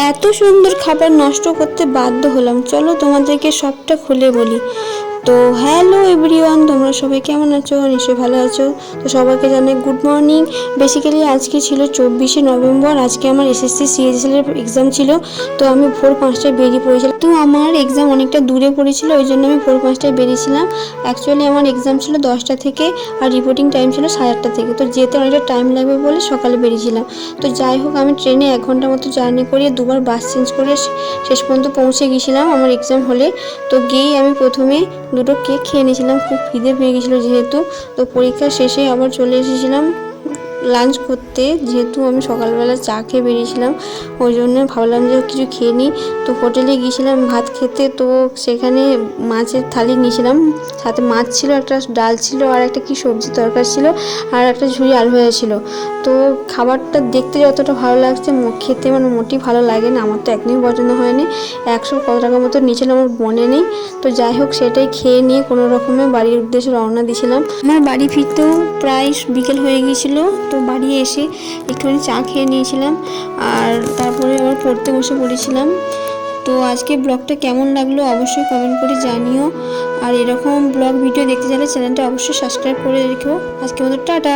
এত সুন্দর খাবার নষ্ট করতে বাধ্য হলাম। চলো তোমাদেরকে সবটা খুলে বলি। তো হ্যালো এভরিওয়ান, তোমরা সবাই কেমন আছো? নিশ্চয়ই ভালো আছো। তো সবাইকে জানাই গুড মর্নিং। বেসিক্যালি আজকে ছিল 24শে নভেম্বর। আজকে আমার এসএসসি সিএসএল এর এক্সাম ছিল। তো আমি ভোর 5টায় বেরিয়ে পড়েছিলাম। তো আমার এক্সাম অনেকটা দূরে পড়েছিল, ওই জন্য আমি ভোর 5টায় বেরিয়েছিলাম। অ্যাকচুয়ালি আমার এক্সাম ছিল 10টা থেকে, আর রিপোর্টিং টাইম ছিল 8:30 থেকে। তো যেতে অনেকটা টাইম লাগবে বলে সকালে বেরিয়েছিলাম। তো যাই হোক, আমি ট্রেনে 1 ঘন্টার মতো জার্নি করে দুবার বাস চেঞ্জ করে শেষ পর্যন্ত পৌঁছে গিয়েছিলাম আমার এক্সাম হলে। তো গিয়েই আমি প্রথমে দুটো কেক খেয়ে নিয়েছিলাম, খুব খিদে পেয়ে গেছিলো যেহেতু। তো পরীক্ষা শেষে আবার চলে এসেছিলাম লাঞ্চ করতে, যেহেতু আমি সকালবেলা চা খেয়ে বেরিয়েছিলাম, ওই জন্য ভাবলাম যে কিছু খেয়ে নিই। তো হোটেলে গিয়েছিলাম ভাত খেতে। তো সেখানে মাছের থালি নিয়েছিলাম, সাথে মাছ ছিল, একটা ডাল ছিল, আর একটা কি সবজি তরকারি ছিল, আর একটা ঝুড়ি আলু ভাজা ছিল। তো খাবারটা দেখতে যতটা ভালো লাগছে, খেতে মানে মোটেই ভালো লাগে না, আমার তো একদমই পছন্দ হয়নি। 100 কত টাকা মতো নিয়েছিল আমার মনে নেই। তো যাই হোক, সেটাই খেয়ে নিয়ে কোনো রকমে বাড়ির উদ্দেশ্যে রওনা দিয়েছিলাম। আমার বাড়ি ফিরতেও প্রায় বিকেল হয়ে গিয়েছিল। তো বাড়ি এসে একটুখানি চা খেয়ে নিয়েছিলাম, আর তারপরে আবার পড়তে বসে পড়েছিলাম। তো আজকে ব্লগটা কেমন লাগলো অবশ্যই কমেন্ট করে জানিও। আর এরকম ব্লগ ভিডিও দেখতে চাইলে চ্যানেলটা অবশ্যই সাবস্ক্রাইব করে রেখো। আজকে মতো টাটা।